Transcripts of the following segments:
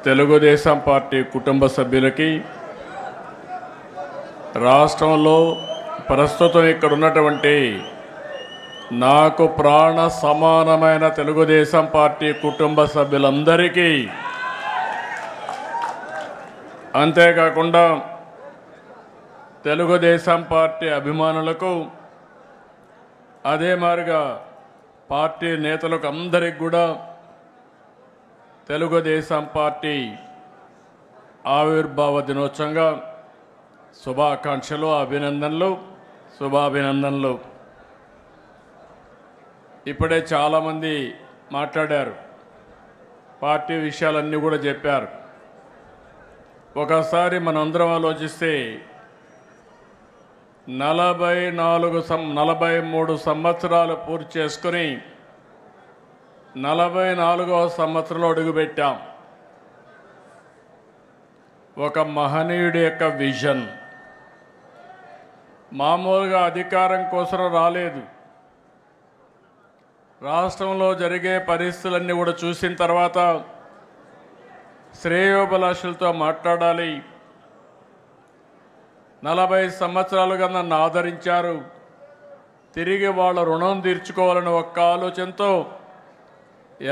Telugu Desam party కుటుంబ సభ్యులకి రాష్ట్రంలో ప్రస్తుతం ఇక్కడ ఉన్నటువంటి నాకు ప్రాణ సమానమైన తెలుగుదేశం పార్టీ కుటుంబ సభ్యులందరికీ, అంతేకాకుండా తెలుగుదేశం పార్టీ అభిమానులకు, అదే మాదిరిగా పార్టీ నేతలకు అందరికి కూడా తెలుగుదేశం పార్టీ ఆవిర్భావ దినోత్సవంగా శుభాకాంక్షలు, అభినందనలు, శుభాభినందనలు. ఇప్పుడే చాలామంది మాట్లాడారు, పార్టీ విషయాలన్నీ కూడా చెప్పారు. ఒకసారి మనందరం ఆలోచిస్తే 43 సంవత్సరాలు పూర్తి చేసుకుని 44వ సంవత్సరంలో అడుగుపెట్టాం. ఒక మహనీయుడి యొక్క విజన్ మామూలుగా అధికారం కోసం రాలేదు. రాష్ట్రంలో జరిగే పరిస్థితులన్నీ కూడా చూసిన తర్వాత శ్రేయోభిలాషులతో మాట్లాడాలి. 40 సంవత్సరాలుగా నన్ను ఆదరించారు, తిరిగి వాళ్ళ రుణం తీర్చుకోవాలని ఒక్క ఆలోచనతో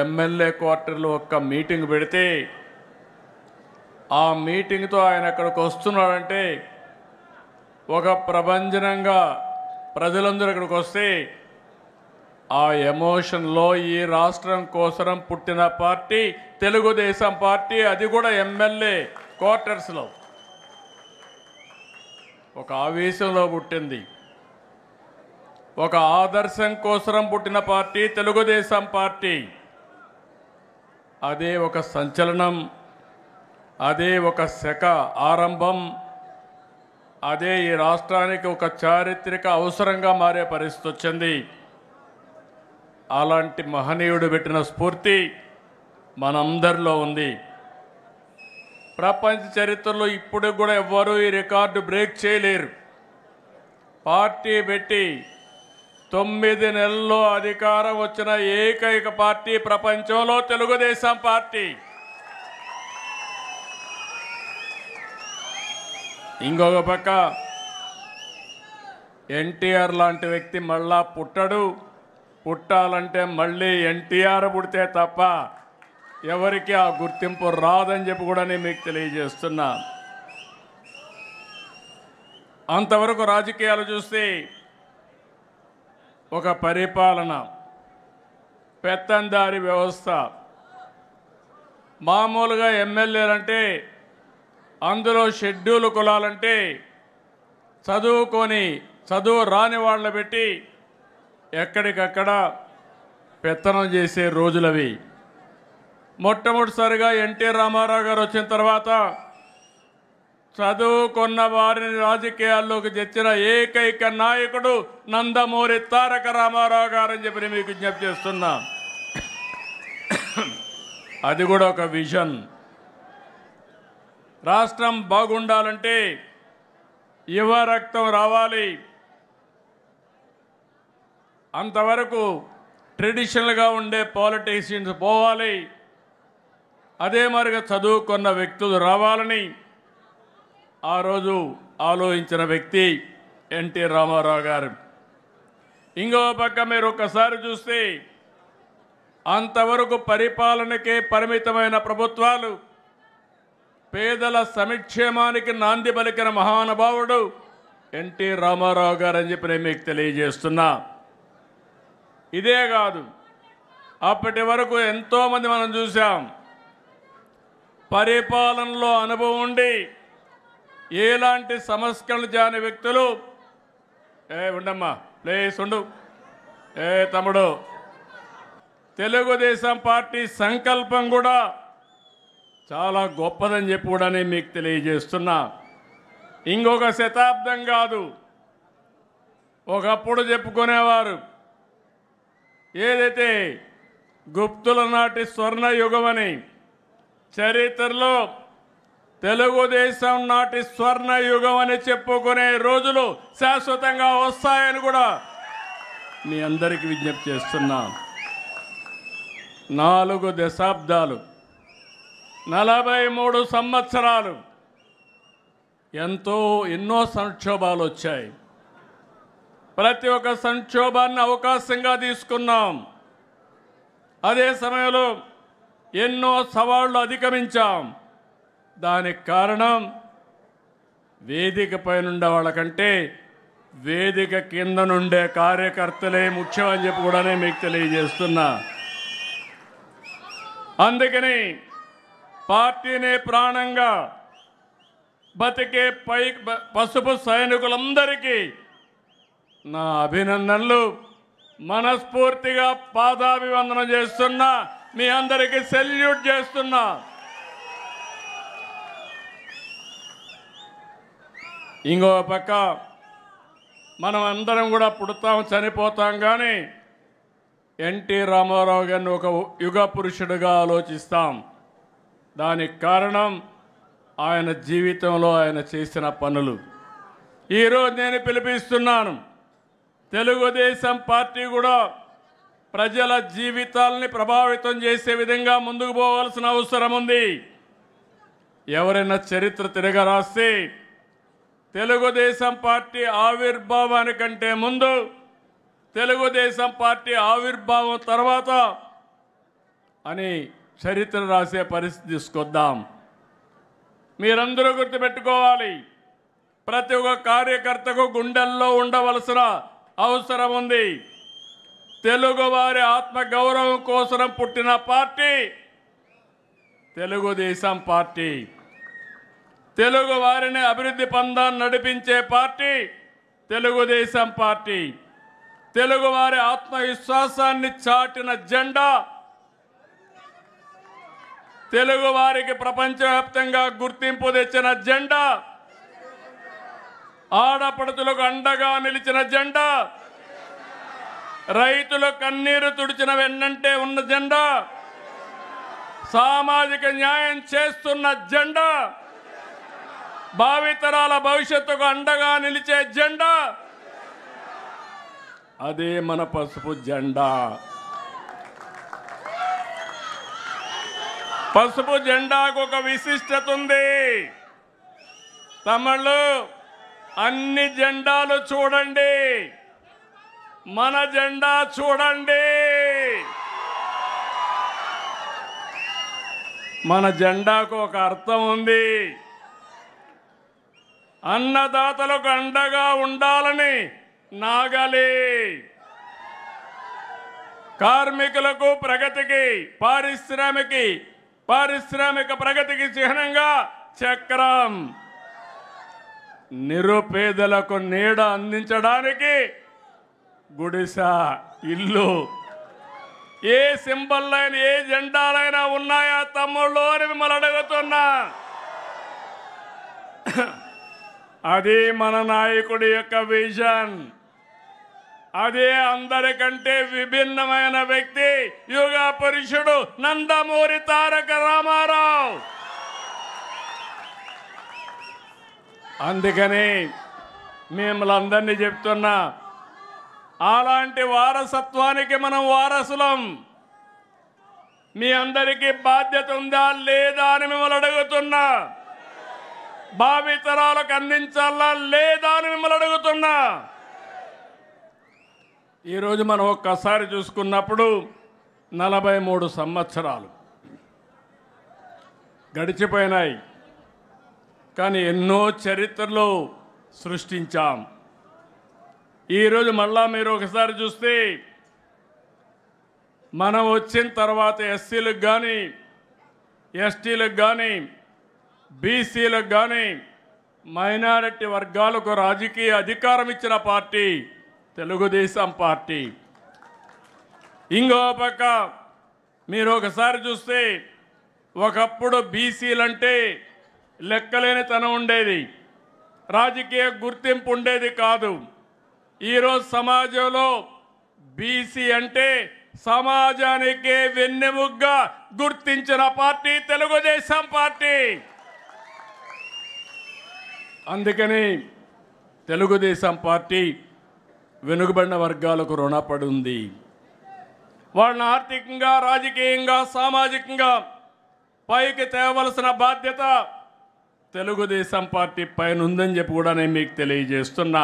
ఎమ్మెల్యే క్వార్టర్లో ఒక్క మీటింగ్ పెడితే, ఆ మీటింగ్తో ఆయన ఎక్కడికి వస్తున్నాడంటే ఒక ప్రభంజనంగా ప్రజలందరూ ఇక్కడికి వస్తే, ఆ ఎమోషన్లో ఈ రాష్ట్రం కోసం పుట్టిన పార్టీ తెలుగుదేశం పార్టీ, అది కూడా ఎమ్మెల్యే క్వార్టర్స్లో ఒక ఆవేశంలో పుట్టింది. ఒక ఆదర్శం కోసం పుట్టిన పార్టీ తెలుగుదేశం పార్టీ. అదే ఒక సంచలనం, అదే ఒక శక ఆరంభం, అదే ఈ రాష్ట్రానికి ఒక చారిత్రక అవసరంగా మారే పరిస్థితి వచ్చింది. అలాంటి మహనీయుడు పెట్టిన స్ఫూర్తి మనందరిలో ఉంది. ప్రపంచ చరిత్రలో ఇప్పుడు కూడా ఎవ్వరూ ఈ రికార్డు బ్రేక్ చేయలేరు. పార్టీ పెట్టి 9 నెలల్లో అధికారం వచ్చిన ఏకైక పార్టీ ప్రపంచంలో తెలుగుదేశం పార్టీ. ఇంకొక పక్క ఎన్టీఆర్ లాంటి వ్యక్తి మళ్ళా పుట్టడు, పుట్టాలంటే మళ్ళీ ఎన్టీఆర్ పుడితే తప్ప ఎవరికి ఆ గుర్తింపు రాదని చెప్పి కూడా నేను మీకు తెలియజేస్తున్నా. అంతవరకు రాజకీయాలు చూస్తే ఒక పరిపాలన, పెత్తందారి వ్యవస్థ. మామూలుగా ఎమ్మెల్యేలంటే అందులో షెడ్యూల్ కులాలంటే చదువు రాని వాళ్ళని పెట్టి ఎక్కడికక్కడ పెత్తనం చేసే రోజులవి. మొట్టమొదటిసారిగా ఎన్టీ రామారావు గారు వచ్చిన తర్వాత చదువుకున్న వారిని రాజకీయాల్లోకి తెచ్చిన ఏకైక నాయకుడు నందమూరి తారక రామారావు గారు అని చెప్పి మీకు విజ్ఞప్తి చేస్తున్నా. అది కూడా ఒక విజన్. రాష్ట్రం బాగుండాలంటే యువ రక్తం రావాలి. అంతవరకు ట్రెడిషనల్గా ఉండే పాలిటీషియన్స్ పోవాలి, అదే మరిగా చదువుకున్న వ్యక్తులు రావాలని ఆ రోజు ఆలోచించిన వ్యక్తి ఎన్టీ రామారావు గారు. ఇంకో పక్క మీరు ఒక్కసారి చూస్తే అంతవరకు పరిపాలనకే పరిమితమైన ప్రభుత్వాలు పేదల సంక్షేమానికి నాంది పలికిన మహానుభావుడు ఎన్టీ రామారావు గారు అని చెప్పి నేను మీకు తెలియజేస్తున్నా. ఇదే కాదు, అప్పటి వరకు ఎంతోమంది మనం చూసాం పరిపాలనలో అనుభవం ఉండి ఎలాంటి సంస్కరణలు చేయని వ్యక్తులు. ఉండమ్మా ప్లీజ్ ఉండు, తమ్ముడు. తెలుగుదేశం పార్టీ సంకల్పం కూడా చాలా గొప్పదని చెప్పి కూడా నేను మీకు తెలియజేస్తున్నా. ఇంకొక శతాబ్దం కాదు, ఒకప్పుడు చెప్పుకునేవారు ఏదైతే గుప్తుల నాటి స్వర్ణ యుగమని, చరిత్రలో తెలుగుదేశం నాటి స్వర్ణ యుగం అని చెప్పుకునే రోజులు శాశ్వతంగా వస్తాయని కూడా మీ అందరికీ విజ్ఞప్తి చేస్తున్నా. 4 దశాబ్దాలు 43 సంవత్సరాలు ఎన్నో సంక్షోభాలు వచ్చాయి. ప్రతి ఒక్క సంక్షోభాన్ని అవకాశంగా తీసుకున్నాం. అదే సమయంలో ఎన్నో సవాళ్లు అధిగమించాం. దానికి కారణం వేదిక పైనుండే వాళ్ళకంటే వేదిక కింద నుండే కార్యకర్తలే ముఖ్యం అని చెప్పి కూడా మీకు తెలియజేస్తున్నా. అందుకని పార్టీని ప్రాణంగా బతికే పసుపు సైనికులందరికీ నా అభినందనలు. మనస్ఫూర్తిగా పాదాభివందనం చేస్తున్నా. మీ అందరికీ సెల్యూట్ చేస్తున్నా. ఇంకో పక్క మనం అందరం కూడా పుడతాం, చనిపోతాం, కానీ ఎన్టీ రామారావు గారిని ఒక యుగ పురుషుడిగా ఆలోచిస్తాం. దానికి కారణం ఆయన జీవితంలో ఆయన చేసిన పనులు. ఈరోజు నేను పిలిపిస్తున్నాను, తెలుగుదేశం పార్టీ కూడా ప్రజల జీవితాలని ప్రభావితం చేసే విధంగా ముందుకు పోవాల్సిన అవసరం ఉంది. ఎవరైనా చరిత్ర తిరగరాస్తే తెలుగుదేశం పార్టీ ఆవిర్భావానికంటే ముందు, తెలుగుదేశం పార్టీ ఆవిర్భావం తర్వాత అని చరిత్ర రాసే పరిస్థితి తీసుకొద్దాం. మీరందరూ గుర్తుపెట్టుకోవాలి, ప్రతి ఒక్క కార్యకర్తకు గుండెల్లో ఉండవలసిన అవసరం ఉంది. తెలుగువారి ఆత్మగౌరవం కోసం పుట్టిన పార్టీ తెలుగుదేశం పార్టీ. తెలుగు వారిని అభివృద్ధి పందాన్ని నడిపించే పార్టీ తెలుగుదేశం పార్టీ. తెలుగువారి ఆత్మవిశ్వాసాన్ని చాటిన జెండా, తెలుగు వారికి ప్రపంచవ్యాప్తంగా గుర్తింపు తెచ్చిన జెండా, ఆడపడుతులకు అండగా నిలిచిన జెండా, రైతుల కన్నీరు తుడిచిన వెన్నంటే ఉన్న జెండా, సామాజిక న్యాయం చేస్తున్న జెండా, భావితరాల భవిష్యత్తుకు అండగా నిలిచే జెండా, అదే మన పసుపు జెండా. పసుపు జెండాకు ఒక విశిష్టత ఉంది. తమిళు అన్ని జెండాలు చూడండి, మన జెండా చూడండి. మన జెండాకు ఒక అర్థం ఉంది. అన్నదాతలకు అండగా ఉండాలని నాగలి, కార్మికులకు ప్రగతికి, పారిశ్రామిక ప్రగతికి చిహ్నంగా చక్రం, నిరుపేదలకు నీడ అందించడానికి గుడిస, ఇల్లు. ఏ సింబల్లైనా ఏ జెండాలైనా ఉన్నాయా తమ్ముళ్ళు అని మిమ్మల్ని అడుగుతున్నా. అది మన నాయకుడి యొక్క విజన్. అదే అందరికంటే విభిన్నమైన వ్యక్తి యుగ పురుషుడు నందమూరి తారక రామారావు. అందుకని మిమ్మల్ని అందరినీ చెప్తున్నా, అలాంటి వారసత్వానికి మనం వారసులం. మీ అందరికీ బాధ్యత ఉందా లేదా అని మిమ్మల్ని అడుగుతున్నా. భావితరాలకు అందించాలా లేదా అని మిమ్మల్ని అడుగుతున్నా. ఈరోజు మనం ఒక్కసారి చూసుకున్నప్పుడు 43 సంవత్సరాలు గడిచిపోయినాయి, కానీ ఎన్నో చరిత్రలు సృష్టించాం. ఈరోజు మళ్ళా మీరు ఒకసారి చూస్తే మనం వచ్చిన తర్వాత ఎస్సీలకు కానీ, ఎస్టీలకు కానీ, బీసీలకు కానీ, మైనారిటీ వర్గాలకు రాజకీయ అధికారం ఇచ్చిన పార్టీ తెలుగుదేశం పార్టీ. ఇంకో పక్క మీరు ఒకసారి చూస్తే ఒకప్పుడు బీసీలంటే లెక్కలేనితనం ఉండేది, రాజకీయ గుర్తింపు ఉండేది కాదు. ఈరోజు సమాజంలో బీసీ అంటే సమాజానికే వెన్నెముగ్గా గుర్తించిన పార్టీ తెలుగుదేశం పార్టీ. అందుకని తెలుగుదేశం పార్టీ వెనుకబడిన వర్గాలకు రుణపడి ఉంది. వాళ్ళని ఆర్థికంగా, రాజకీయంగా, సామాజికంగా పైకి తేవలసిన బాధ్యత తెలుగుదేశం పార్టీ పైన ఉందని చెప్పి కూడా నేను మీకు తెలియజేస్తున్నా.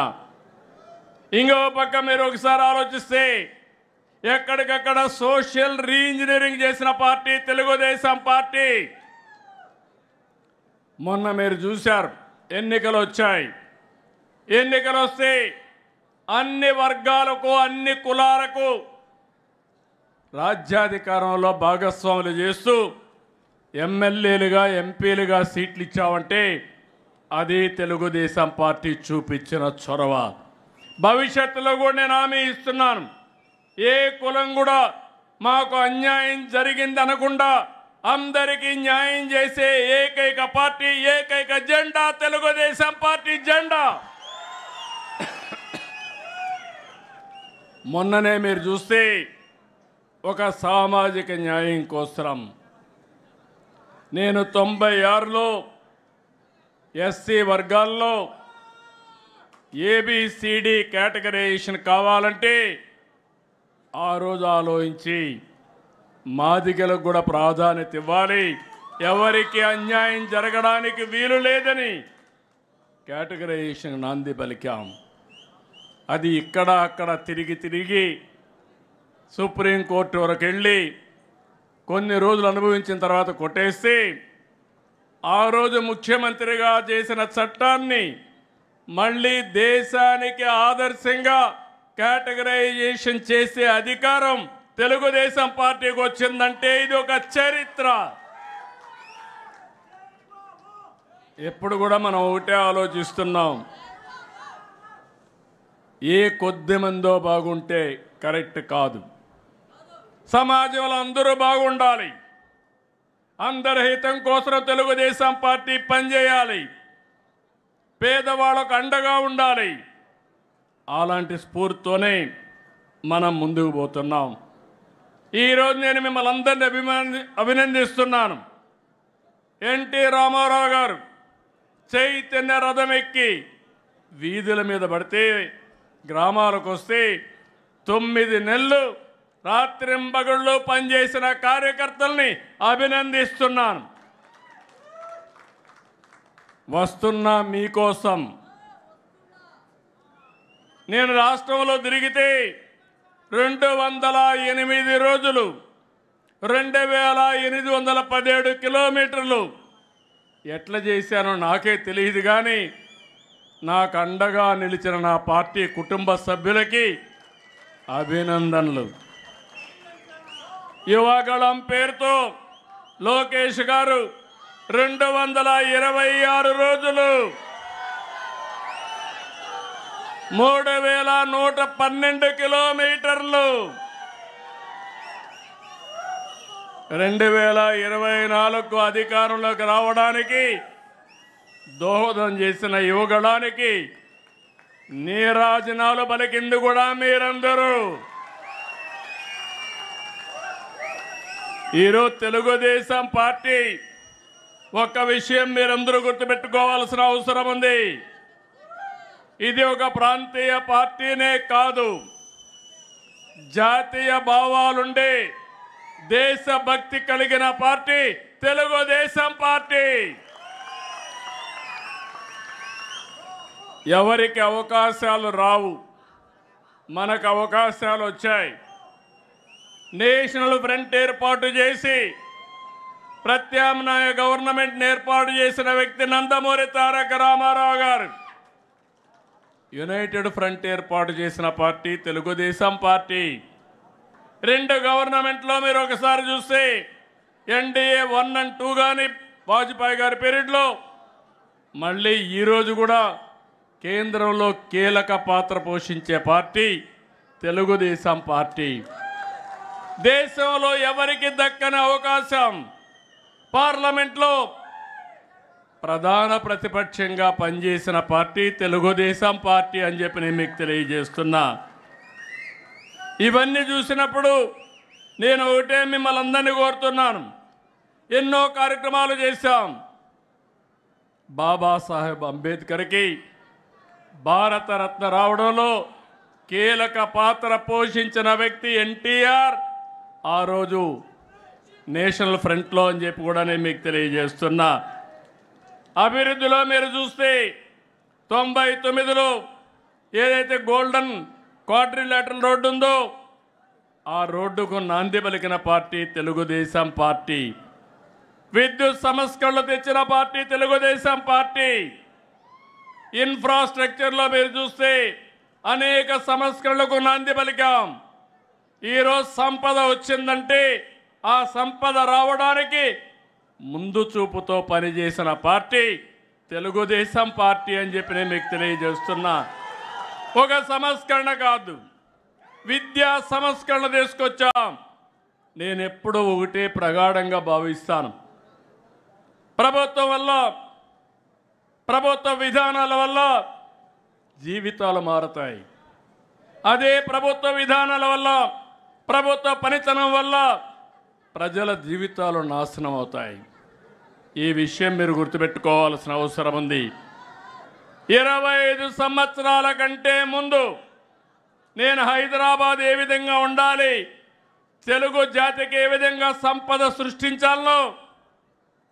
ఇంకో పక్క మీరు ఒకసారి ఆలోచిస్తే ఎక్కడికక్కడ సోషల్ రీఇంజనీరింగ్ చేసిన పార్టీ తెలుగుదేశం పార్టీ. మొన్న మీరు చూశారు, ఎన్నికలు వచ్చాయి. ఎన్నికలు వస్తే అన్ని వర్గాలకు అన్ని కులాలకు రాజ్యాధికారంలో భాగస్వాములు చేస్తూ ఎమ్మెల్యేలుగా ఎంపీలుగా సీట్లు ఇచ్చామంటే అది తెలుగుదేశం పార్టీ చూపించిన చొరవ. భవిష్యత్తులో కూడా నేను హామీ ఇస్తున్నాను, ఏ కులం కూడా మాకు అన్యాయం జరిగింది అనకుండా అందరికీ న్యాయం చేసే ఏకైక పార్టీ, ఏకైక జెండా తెలుగుదేశం పార్టీ జెండా. మొన్ననే మీరు చూస్తే ఒక సామాజిక న్యాయం కోసం నేను 96లో ఎస్సీ వర్గాల్లో ఏబిసిడి కేటగరైజేషన్ కావాలంటే ఆ రోజు ఆలోచించి మాదిగలకు కూడా ప్రాధాన్యత ఇవ్వాలి, ఎవరికి అన్యాయం జరగడానికి వీలు లేదని కేటగరైజేషన్ నాంది పలికాం. అది ఇక్కడ అక్కడ తిరిగి సుప్రీంకోర్టు వరకు వెళ్ళి కొన్ని రోజులు అనుభవించిన తర్వాత కొట్టేస్తే ఆ రోజు ముఖ్యమంత్రిగా చేసిన చట్టాన్ని మళ్ళీ దేశానికి ఆదర్శంగా కేటగరైజేషన్ చేసే అధికారం తెలుగుదేశం పార్టీకి వచ్చిందంటే ఇది ఒక చరిత్ర. ఎప్పుడు కూడా మనం ఒకటే ఆలోచిస్తున్నాం, ఏ కొద్ది మందో బాగుంటే కరెక్ట్ కాదు. సమాజంలో అందరూ బాగుండాలి, అందరి హితం కోసం తెలుగుదేశం పార్టీ పనిచేయాలి, పేదవాళ్ళకు అండగా ఉండాలి. అలాంటి స్ఫూర్తితోనే మనం ముందుకు పోతున్నాం. ఈరోజు నేను మిమ్మల్ని అందరినీ అభినందిస్తున్నాను. ఎన్టీ రామారావు గారు చైతన్య రథం ఎక్కి వీధుల మీద పడితే గ్రామాలకు వస్తే 9 నెలలు రాత్రింబగళ్ళు పనిచేసిన కార్యకర్తల్ని అభినందిస్తున్నాను. వస్తున్నా మీకోసం. నేను రాష్ట్రంలో తిరిగితే 208 రోజులు 2817 కిలోమీటర్లు ఎట్లా చేశానో నాకే తెలియదు, కానీ నాకు అండగా నిలిచిన నా పార్టీ కుటుంబ సభ్యులకి అభినందనలు. యువగళం పేరుతో లోకేష్ గారు 226 రోజులు 3112 కిలోమీటర్లు 2024 అధికారంలోకి రావడానికి దోహదం చేసిన యువగళానికి నీరాజనాలు పలికింది కూడా మీరందరూ. ఈరోజు తెలుగుదేశం పార్టీ ఒక్క విషయం మీరందరూ గుర్తుపెట్టుకోవాల్సిన అవసరం ఉంది. ఇది ఒక ప్రాంతీయ పార్టీనే కాదు, జాతీయ భావాలుండే దేశభక్తి కలిగిన పార్టీ తెలుగుదేశం పార్టీ. ఎవరికి అవకాశాలు రావు, మనకు అవకాశాలు వచ్చాయి. నేషనల్ ఫ్రంట్ ఏర్పాటు చేసి ప్రత్యామ్నాయ గవర్నమెంట్ ఏర్పాటు చేసిన వ్యక్తి నందమూరి తారక రామారావు గారు. యునైటెడ్ ఫ్రంట్ ఏర్పాటు చేసిన పార్టీ తెలుగుదేశం పార్టీ. 2 గవర్నమెంట్లో మీరు ఒకసారి చూస్తే ఎన్డీఏ 1 and 2 కానీ వాజ్పేయి గారి పీరియడ్లో, మళ్ళీ ఈరోజు కూడా కేంద్రంలో కీలక పాత్ర పోషించే పార్టీ తెలుగుదేశం పార్టీ. దేశంలో ఎవరికి దక్కని అవకాశం పార్లమెంట్లో ప్రధాన ప్రతిపక్షంగా పనిచేసిన పార్టీ తెలుగుదేశం పార్టీ అని చెప్పి నేను మీకు తెలియజేస్తున్నా. ఇవన్నీ చూసినప్పుడు నేను ఒకటే మిమ్మల్ని అందరినీ కోరుతున్నాను. ఎన్నో కార్యక్రమాలు చేశాం. బాబాసాహెబ్ అంబేద్కర్కి భారతరత్న రావడంలో కీలక పాత్ర పోషించిన వ్యక్తి ఎన్టీఆర్. ఆ రోజు నేషనల్ ఫ్రంట్లో అని చెప్పి కూడా నేను మీకు తెలియజేస్తున్నా. అభివృద్ధిలో మీరు చూస్తే 99లో ఏదైతే గోల్డెన్ క్వాడ్రిలేటరల్ రోడ్డు ఉందో ఆ రోడ్డుకు నాంది పలికిన పార్టీ తెలుగుదేశం పార్టీ. విద్యుత్ సంస్కరణలు తెచ్చిన పార్టీ తెలుగుదేశం పార్టీ. ఇన్ఫ్రాస్ట్రక్చర్లో మీరు చూస్తే అనేక సంస్కరణలకు నాంది పలికాం. ఈరోజు సంపద వచ్చిందంటే ఆ సంపద రావడానికి ముందు చూపుతో పనిచేసిన పార్టీ తెలుగుదేశం పార్టీ అని చెప్పి నేను మీకు తెలియజేస్తున్నా. ఒక సంస్కరణ కాదు, విద్యా సంస్కరణ తీసుకొచ్చాం. నేను ఎప్పుడూ ఒకటే ప్రగాఢంగా భావిస్తాను. ప్రభుత్వం వల్ల, ప్రభుత్వ విధానాల వల్ల జీవితాలు మారతాయి. అదే ప్రభుత్వ విధానాల వల్ల, ప్రభుత్వ పనితనం వల్ల ప్రజల జీవితాలు నాశనం అవుతాయి. ఈ విషయం మీరు గుర్తుపెట్టుకోవాల్సిన అవసరం ఉంది. 25 సంవత్సరాల కంటే ముందు నేను హైదరాబాద్ ఏ విధంగా ఉండాలి, తెలుగు జాతికి ఏ విధంగా సంపద సృష్టించాలనో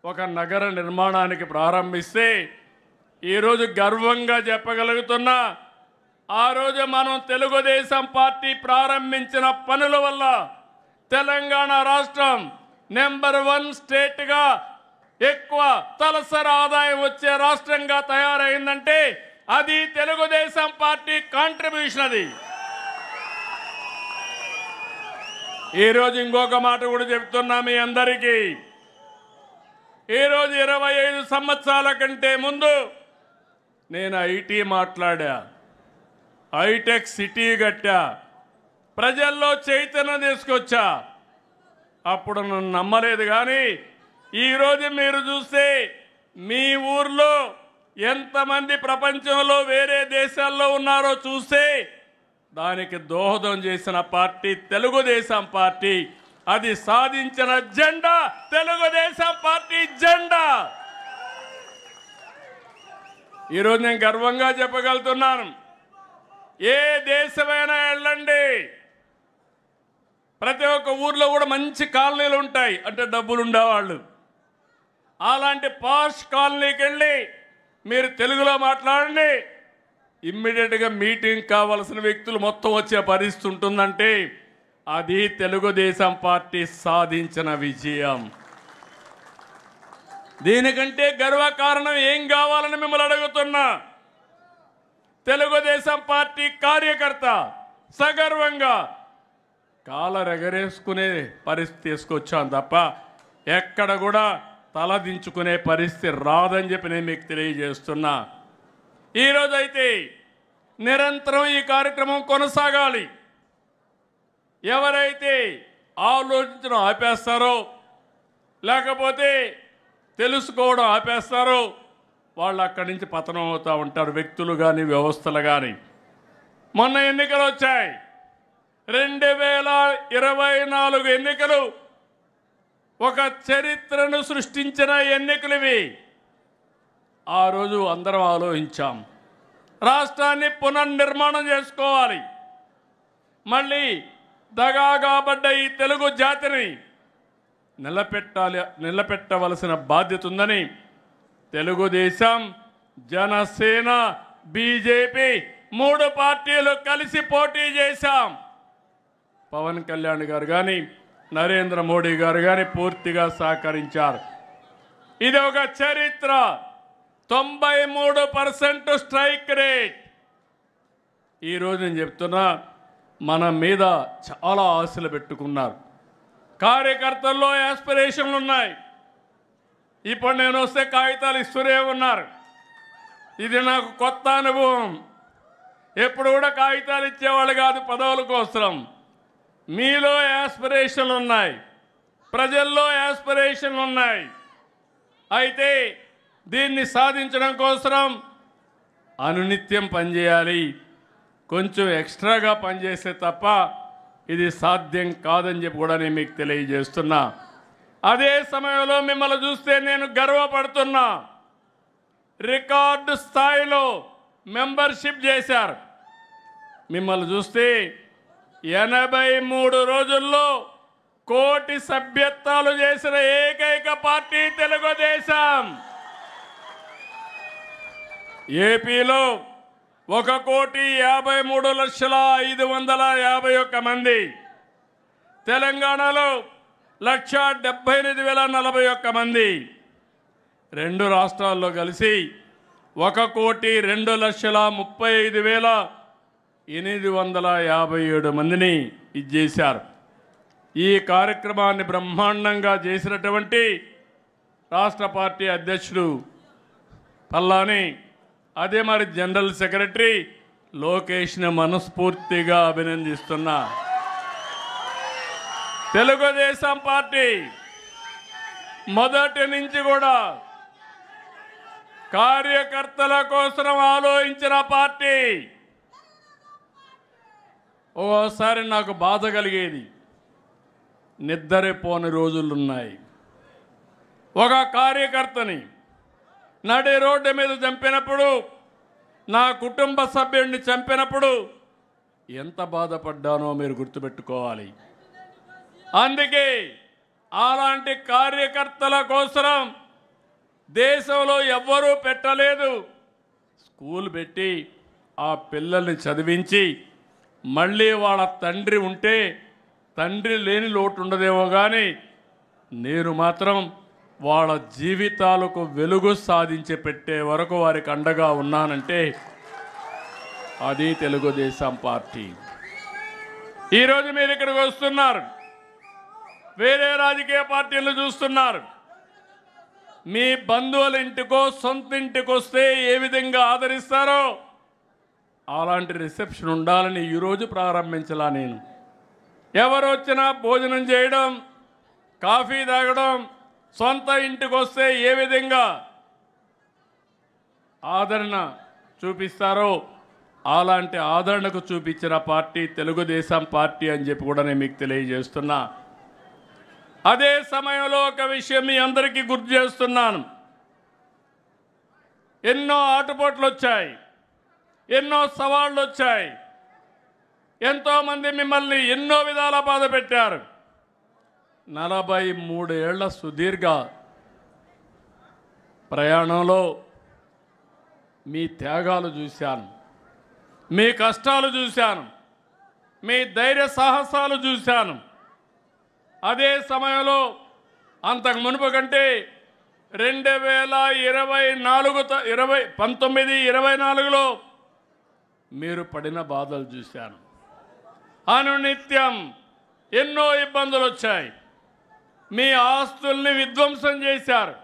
ఒక నగర నిర్మాణానికి ప్రారంభిస్తే ఈరోజు గర్వంగా చెప్పగలుగుతున్నా. ఆ రోజు మనం తెలుగుదేశం పార్టీ ప్రారంభించిన పనుల వల్ల తెలంగాణ రాష్ట్రం నెంబర్ 1 స్టేట్గా ఎక్కువ తలసరి ఆదాయం వచ్చే రాష్ట్రంగా తయారైందంటే అది తెలుగుదేశం పార్టీ కాంట్రిబ్యూషన్. అది ఈరోజు ఇంకొక మాట కూడా చెప్తున్నా మీ అందరికీ. ఈరోజు 25 సంవత్సరాల కంటే ముందు నేను ఐటీ మాట్లాడా, హైటెక్ సిటీ కట్టా, ప్రజల్లో చైతన్యం తీసుకొచ్చా. అప్పుడు నన్ను నమ్మలేదు. కానీ ఈరోజు మీరు చూస్తే మీ ఊర్లో ఎంతమంది ప్రపంచంలో వేరే దేశాల్లో ఉన్నారో చూస్తే దానికి దోహదం చేసిన పార్టీ తెలుగుదేశం పార్టీ. అది సాధించిన జెండా తెలుగుదేశం పార్టీ జెండా. ఈరోజు నేను గర్వంగా చెప్పగలుగుతున్నాను. ఏ దేశమైనా వెళ్ళండి, ప్రతి ఒక్క ఊర్లో కూడా మంచి కాలనీలు ఉంటాయి, అంటే డబ్బులు ఉండేవాళ్ళు. అలాంటి పాష్ కాలనీకి వెళ్ళి మీరు తెలుగులో మాట్లాడండి, ఇమ్మీడియట్గా మీటింగ్ కావాల్సిన వ్యక్తులు మొత్తం వచ్చే పరిస్థితి ఉంటుందంటే అది తెలుగుదేశం పార్టీ సాధించిన విజయం. దీనికంటే గర్వకారణం ఏం కావాలని మిమ్మల్ని అడుగుతున్నా. తెలుగుదేశం పార్టీ కార్యకర్త సగర్వంగా కాలరెగరేసుకునే పరిస్థితి తీసుకొచ్చాం తప్ప ఎక్కడ కూడా తలదించుకునే పరిస్థితి రాదని చెప్పి నేను మీకు తెలియజేస్తున్నా. ఈరోజైతే నిరంతరం ఈ కార్యక్రమం కొనసాగాలి. ఎవరైతే ఆలోచించడం ఆపేస్తారో లేకపోతే తెలుసుకోవడం ఆపేస్తారో వాళ్ళు అక్కడి నుంచి పతనం అవుతూ ఉంటారు, వ్యక్తులు కానీ వ్యవస్థలు కానీ. మొన్న ఎన్నికలు వచ్చాయి, 2024 ఎన్నికలు ఒక చరిత్రను సృష్టించిన ఎన్నికలు ఇవి. ఆ రోజు అందరం ఆలోచించాం, రాష్ట్రాన్ని పునర్నిర్మాణం చేసుకోవాలి, మళ్ళీ దగాగాబడ్డ ఈ తెలుగు జాతిని నిలబెట్టవలసిన బాధ్యత ఉందని తెలుగుదేశం, జనసేన, బీజేపీ 3 పార్టీలు కలిసి పోటీ చేశాం. పవన్ కళ్యాణ్ గారు కానీ నరేంద్ర మోడీ గారు కానీ పూర్తిగా సహకరించారు. ఇది ఒక చరిత్ర. 93% స్ట్రైక్ రేట్. ఈరోజు నేను చెప్తున్నా, మన మీద చాలా ఆశలు పెట్టుకున్నారు. కార్యకర్తల్లో యాస్పిరేషన్లు ఉన్నాయి. ఇప్పుడు నేను వస్తే కాగితాలు ఇస్తూనే ఉన్నారు. ఇది నాకు కొత్త అనుభవం. ఎప్పుడు కూడా కాగితాలు ఇచ్చేవాళ్ళు కాదు పదవుల కోసం. మీలో యాస్పిరేషన్లు ఉన్నాయి, ప్రజల్లో యాస్పిరేషన్లు ఉన్నాయి. అయితే దీన్ని సాధించడం కోసం అనునిత్యం పనిచేయాలి. కొంచెం ఎక్స్ట్రాగా పనిచేస్తే తప్ప ఇది సాధ్యం కాదని చెప్పి కూడా నేను మీకు తెలియజేస్తున్నా. అదే సమయంలో మిమ్మల్ని చూస్తే నేను గర్వపడుతున్నా. రికార్డు స్థాయిలో మెంబర్షిప్ చేశారు. మిమ్మల్ని చూస్తే 83 రోజుల్లో కోటి సభ్యత్వాలు చేసిన ఏకైక పార్టీ తెలుగుదేశం. ఏపీలో 1,53,551 మంది, తెలంగాణలో 1,78,041 మంది, రెండు రాష్ట్రాల్లో కలిసి 1,02,35,857 మందిని ఇచ్చేశారు. ఈ కార్యక్రమాన్ని బ్రహ్మాండంగా చేసినటువంటి రాష్ట్ర పార్టీ అధ్యక్షుడు పల్లాని, అదే మరి జనరల్ సెక్రటరీ లోకేష్ని మనస్ఫూర్తిగా అభినందిస్తున్నా. తెలుగుదేశం పార్టీ మొదటి నుంచి కూడా కార్యకర్తల కోసం ఆలోచించిన పార్టీ. ఓసారి నాకు బాధ కలిగేది, నిద్రపోని రోజులున్నాయి. ఒక కార్యకర్తని నడి రోడ్డు మీద చంపినప్పుడు, నా కుటుంబ సభ్యుడిని చంపినప్పుడు ఎంత బాధపడ్డానో మీరు గుర్తుపెట్టుకోవాలి. అందుకే అలాంటి కార్యకర్తల కోసం దేశంలో ఎవ్వరూ పెట్టలేదు. స్కూల్ పెట్టి ఆ పిల్లల్ని చదివించి మళ్ళీ వాళ్ళ తండ్రి ఉంటే తండ్రి లేని లోటు ఉండదేమో కానీ నేను మాత్రం వాళ్ళ జీవితాలకు వెలుగు సాధించి పెట్టే వరకు వారికి అండగా ఉన్నానంటే అది తెలుగుదేశం పార్టీ. ఈరోజు మీరు ఇక్కడికి వస్తున్నారు, వేరే రాజకీయ పార్టీలు చూస్తున్నారు. మీ బంధువుల ఇంటికో సొంత ఇంటికి వస్తే ఏ విధంగా ఆదరిస్తారో అలాంటి రిసెప్షన్ ఉండాలని ఈరోజు ప్రారంభించలా. నేను ఎవరు వచ్చినా భోజనం చేయడం, కాఫీ తాగడం, సొంత ఇంటికి వస్తే ఏ విధంగా ఆదరణ చూపిస్తారో అలాంటి ఆదరణకు చూపించిన పార్టీ తెలుగుదేశం పార్టీ అని చెప్పి కూడా నేను మీకు తెలియజేస్తున్నా. అదే సమయంలో ఒక విషయం మీ అందరికీ గుర్తు చేస్తున్నాను. ఎన్నో ఆటుపోట్లు వచ్చాయి, ఎన్నో సవాళ్ళు వచ్చాయి, ఎంతోమంది మిమ్మల్ని ఎన్నో విధాల బాధ పెట్టారు. 43 ఏళ్ల సుదీర్ఘ ప్రయాణంలో మీ త్యాగాలు చూశాను, మీ కష్టాలు చూశాను, మీ ధైర్య సాహసాలు చూశాను. అదే సమయంలో అంతకు మునుపు కంటే 2024లో మీరు పడిన బాధలు చూశాను. అనునిత్యం ఎన్నో ఇబ్బందులు వచ్చాయి. మీ ఆస్తుల్ని విధ్వంసం చేశారు.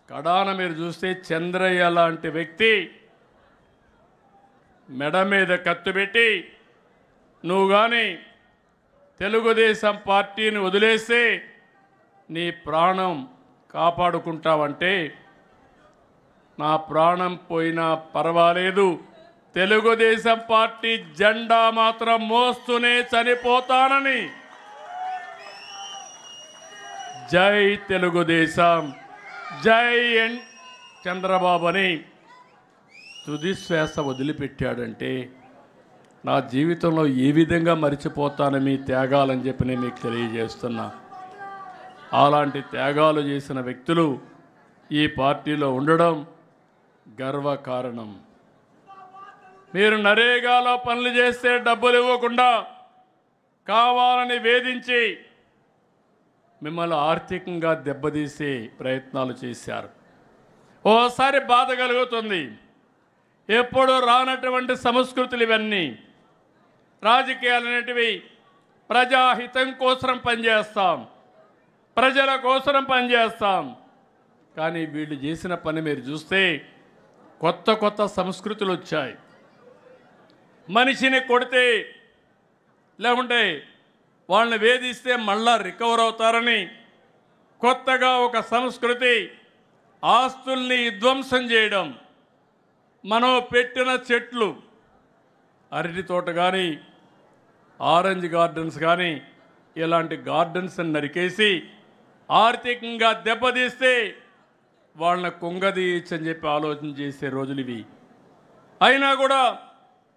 కడాన మీరు చూస్తే చంద్రయ్య లాంటి వ్యక్తి మెడ మీద కత్తి పెట్టి నువ్వు కానీ తెలుగుదేశం పార్టీని వదిలేస్తే నీ ప్రాణం కాపాడుకుంటావంటే నా ప్రాణం పోయినా పర్వాలేదు, తెలుగుదేశం పార్టీ జెండా మాత్రం మోస్తూనే చనిపోతానని జై తెలుగుదేశం, జై చంద్రబాబు అని తుది శ్వాస వదిలిపెట్టాడంటే నా జీవితంలో ఏ విధంగా మర్చిపోతాను మీ త్యాగాలని చెప్పి నేను మీకు తెలియజేస్తున్నా. అలాంటి త్యాగాలు చేసిన వ్యక్తులు ఈ పార్టీలో ఉండడం గర్వకారణం. మీరు నరేగాలో పనులు చేస్తే డబ్బులు ఇవ్వకుండా కావాలని వేధించి మిమ్మల్ని ఆర్థికంగా దెబ్బతీసే ప్రయత్నాలు చేశారు. ఓసారి బాధ కలుగుతుంది. ఎప్పుడు రానటువంటి సంస్కృతులు ఇవన్నీ. రాజకీయాలు అనేటివి ప్రజాహితం కోసం పనిచేస్తాం, ప్రజల కోసం పనిచేస్తాం. కానీ వీళ్ళు చేసిన పని మీరు చూస్తే కొత్త కొత్త సంస్కృతులు వచ్చాయి. మనిషిని కొడితే లేకుంటే వాళ్ళని వేధిస్తే మళ్ళా రికవర్ అవుతారని కొత్తగా ఒక సంస్కృతి. ఆస్తుల్ని విధ్వంసం చేయడం, మనం పెట్టిన చెట్లు, అరటి తోట కానీ ఆరెంజ్ గార్డెన్స్ కానీ ఇలాంటి గార్డెన్స్ నరికేసి ఆర్థికంగా దెబ్బతీస్తే వాళ్ళని కుంగదీయచ్చని చెప్పి ఆలోచన చేసే రోజులు ఇవి. అయినా కూడా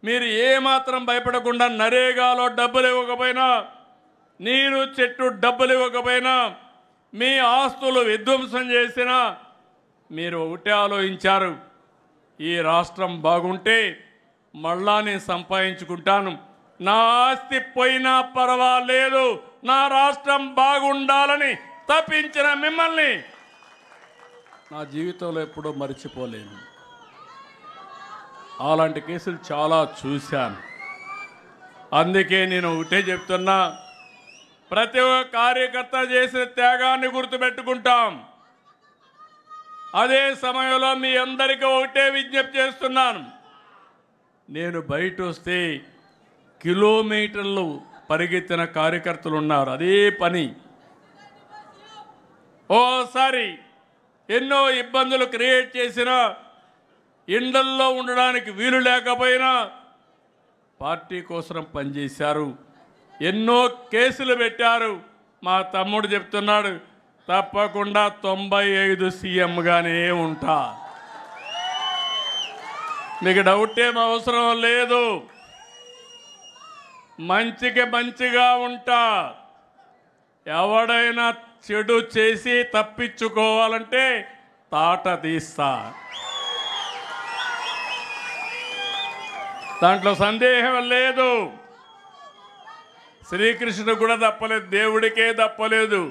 మీరు ఏమాత్రం భయపడకుండా నరేగాలో డబ్బులు ఇవ్వకపోయినా నీరు చెట్టు డబ్బులు ఇవ్వకపోయినా, మీ ఆస్తులు విధ్వంసం చేసినా మీరు ఒకటే ఆలోచించారు, ఈ రాష్ట్రం బాగుంటే మళ్ళా నేను సంపాదించుకుంటాను, నా ఆస్తి పోయినా పర్వాలేదు, నా రాష్ట్రం బాగుండాలని తప్పించిన మిమ్మల్ని నా జీవితంలో ఎప్పుడూ మర్చిపోలేను. అలాంటి కేసులు చాలా చూశాను. అందుకే నేను ఒకటే చెప్తున్నా, ప్రతి ఒక్క కార్యకర్త చేసిన త్యాగాన్ని గుర్తుపెట్టుకుంటాం. అదే సమయంలో మీ అందరికీ ఒకటే విజ్ఞప్తి చేస్తున్నాను, నేను బయట వస్తే కిలోమీటర్లు పరిగెత్తిన కార్యకర్తలు ఉన్నారు. అదే పని ఓసారి ఎన్నో ఇబ్బందులు క్రియేట్ చేసినా, ఇండల్లో ఉండడానికి వీలు లేకపోయినా పార్టీ కోసం పనిచేశారు. ఎన్నో కేసులు పెట్టారు. మా తమ్ముడు చెప్తున్నాడు, తప్పకుండా 95 సీఎంగానే ఉంటా. మీకు డౌట్ ఏం అవసరం లేదు. మంచికి మంచిగా ఉంటా. ఎవడైనా చెడు చేసి తప్పించుకోవాలంటే తాట తీస్తా. దాంట్లో సందేహం లేదు. శ్రీకృష్ణుడు కూడా తప్పలేదు, దేవుడికే తప్పలేదు.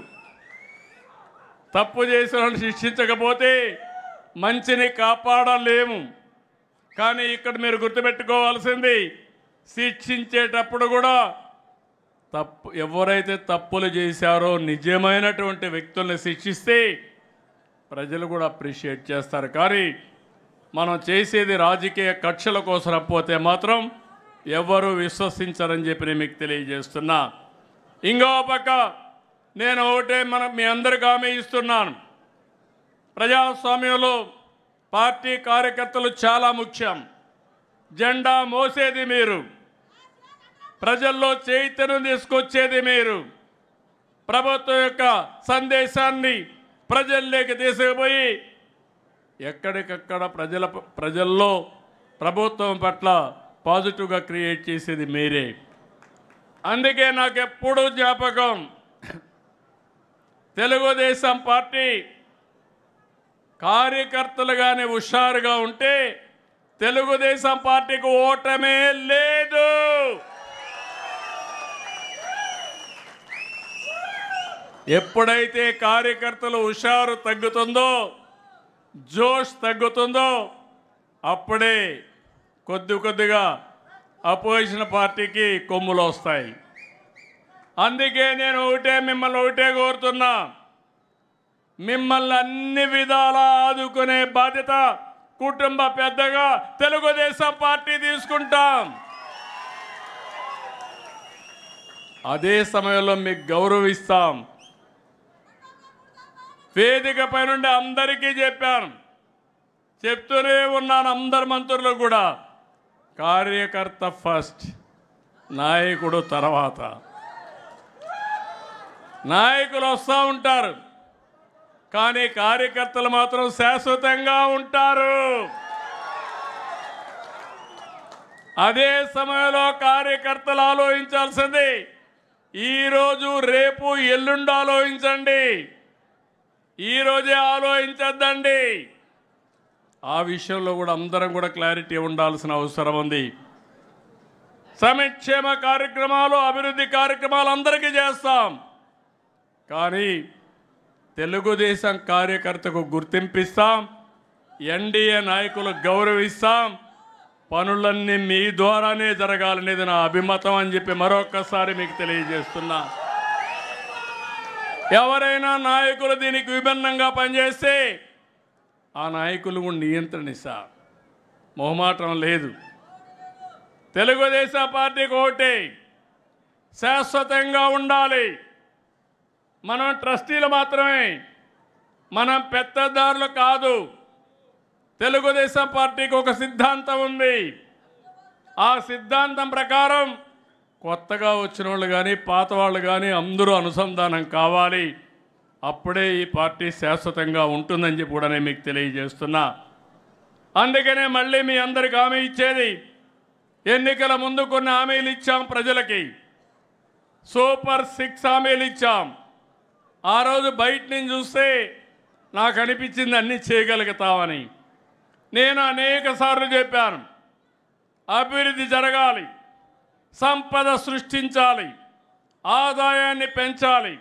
తప్పు చేసిన వాళ్ళని శిక్షించకపోతే మంచిని కాపాడలేము. కానీ ఇక్కడ మీరు గుర్తుపెట్టుకోవాల్సింది, శిక్షించేటప్పుడు కూడా ఎవరైతే తప్పులు చేశారో నిజమైనటువంటి వ్యక్తుల్ని శిక్షిస్తే ప్రజలు కూడా అప్రిషియేట్ చేస్తారు. కానీ మనం చేసేది రాజకీయ కక్షల కోసం పోతే మాత్రం ఎవరు విశ్వసించరని చెప్పి నేను మీకు తెలియజేస్తున్నా. ఇంకో పక్క నేను ఒకటే మీ అందరికీ హామీ ఇస్తున్నాను, ప్రజాస్వామ్యంలో పార్టీ కార్యకర్తలు చాలా ముఖ్యం. జెండా మోసేది మీరు, ప్రజల్లో చైతన్యం తీసుకొచ్చేది మీరు, ప్రభుత్వం యొక్క సందేశాన్ని ప్రజల్లోకి తీసుకుపోయి ఎక్కడికక్కడ ప్రజల్లో ప్రభుత్వం పట్ల పాజిటివ్గా క్రియేట్ చేసేది మీరే. అందుకే నాకు ఎప్పుడూ జ్ఞాపకం, తెలుగుదేశం పార్టీ కార్యకర్తలుగానే హుషారుగా ఉంటే తెలుగుదేశం పార్టీకి ఓటమే లేదు. ఎప్పుడైతే కార్యకర్తలు హుషారు తగ్గుతుందో, జోష్ తగ్గుతుందో, అప్పుడే కొద్దిగా అపోజిషన్ పార్టీకి కొమ్ములు వస్తాయి. అందుకే నేను మిమ్మల్ని ఒకటే కోరుతున్నా, మిమ్మల్ని అన్ని విధాలా ఆదుకునే బాధ్యత కుటుంబ పెద్దగా తెలుగుదేశం పార్టీ తీసుకుంటాం. అదే సమయంలో మీకు గౌరవిస్తాం. వేదిక పై నుండి అందరికీ చెప్పాను, చెప్తూనే ఉన్నాను అందరు మంత్రులు కూడా, కార్యకర్త ఫస్ట్, నాయకుడు తర్వాత. నాయకులు వస్తూ ఉంటారు, కానీ కార్యకర్తలు మాత్రం శాశ్వతంగా ఉంటారు. అదే సమయంలో కార్యకర్తలు ఆలోచించాల్సింది, ఈరోజు రేపు ఎల్లుండి ఆలోచించండి, ఈరోజే ఆలోచించద్దండి. ఆ విషయంలో కూడా అందరం కూడా క్లారిటీ ఉండాల్సిన అవసరం ఉంది. సంక్షేమ కార్యక్రమాలు, అభివృద్ధి కార్యక్రమాలు అందరికీ చేస్తాం, కానీ తెలుగుదేశం కార్యకర్తకు గుర్తింపిస్తాం, ఎన్డీఏ నాయకులు గౌరవిస్తాం, పనులన్నీ మీ ద్వారానే జరగాలనేది నా అభిమతం అని చెప్పి మరొక్కసారి మీకు తెలియజేస్తున్నా. ఎవరైనా నాయకులు దీనికి విభిన్నంగా పనిచేస్తే ఆ నాయకులు కూడా నియంత్రణిస్తా, మొహమాటం లేదు. తెలుగుదేశం పార్టీకి ఒకటే, శాశ్వతంగా ఉండాలి. మనం ట్రస్టీలు మాత్రమే, మనం పెత్తదారులు కాదు. తెలుగుదేశం పార్టీకి ఒక సిద్ధాంతం ఉంది. ఆ సిద్ధాంతం ప్రకారం కొత్తగా వచ్చిన వాళ్ళు కానీ పాత వాళ్ళు కానీ అందరూ అనుసంధానం కావాలి. అప్పుడే ఈ పార్టీ శాశ్వతంగా ఉంటుందని చెప్పి కూడా నేను మీకు తెలియజేస్తున్నా. అందుకనే మళ్ళీ మీ అందరికి హామీ ఇచ్చేది, ఎన్నికల ముందు కొన్ని హామీలు ఇచ్చాం ప్రజలకి. సూపర్ 6 హామీలు ఇచ్చాం. ఆ రోజు బయట నుంచి చూస్తే నాకు అనిపించింది అన్నీ చేయగలుగుతామని. నేను అనేక సార్లు చెప్పాను, అభివృద్ధి జరగాలి, సంపద సృష్టించాలి, ఆదాయాన్ని పెంచాలి,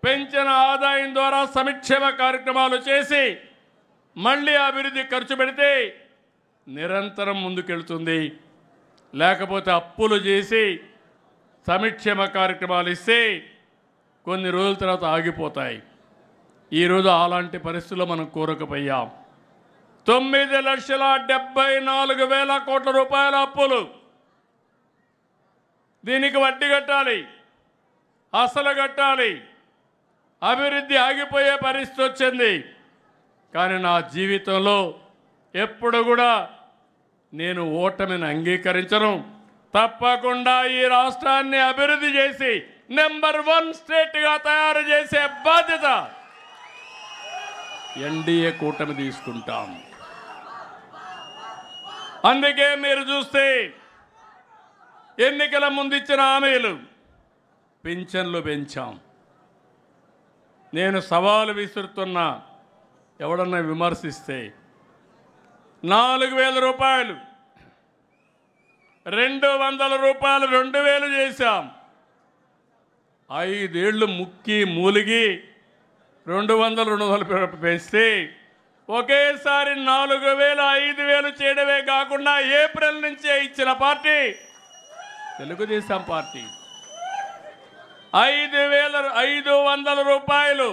పెంచిన ఆదాయం ద్వారా సంక్షేమ కార్యక్రమాలు చేసి మళ్ళీ అభివృద్ధి ఖర్చు పెడితే నిరంతరం ముందుకెళ్తుంది. లేకపోతే అప్పులు చేసి సంక్షేమ కార్యక్రమాలు ఇస్తే కొన్ని రోజుల తర్వాత ఆగిపోతాయి. ఈరోజు అలాంటి పరిస్థితుల్లో మనం కోరకపోయాం. 9,74,000 కోట్ల రూపాయల అప్పులు. దీనికి వడ్డీ కట్టాలి, అసలు కట్టాలి. అభివృద్ధి ఆగిపోయే పరిస్థితి వచ్చింది. కానీ నా జీవితంలో ఎప్పుడు కూడా నేను ఓటమిని అంగీకరించను. తప్పకుండా ఈ రాష్ట్రాన్ని అభివృద్ధి చేసి నెంబర్ 1 స్టేట్గా తయారు చేసే బాధ్యత ఎన్డీఏ కూటమి తీసుకుంటాం. అందుకే మీరు చూస్తే ఎన్నికల ముందు ఇచ్చిన హామీలు, పింఛన్లు పెంచాం. నేను సవాలు విసురుతున్నా, ఎవడన్నా విమర్శిస్తే 4,000 రూపాయలు 200 రూపాయలు 2,000 చేశాం. 5 ఏళ్ళు ముక్కి మూలిగి 200 పెంచితే ఒకేసారి 4,000 5,000 చేయడమే కాకుండా ఏప్రిల్ నుంచే ఇచ్చిన పార్టీ తెలుగుదేశం పార్టీ. 5,500 రూపాయలు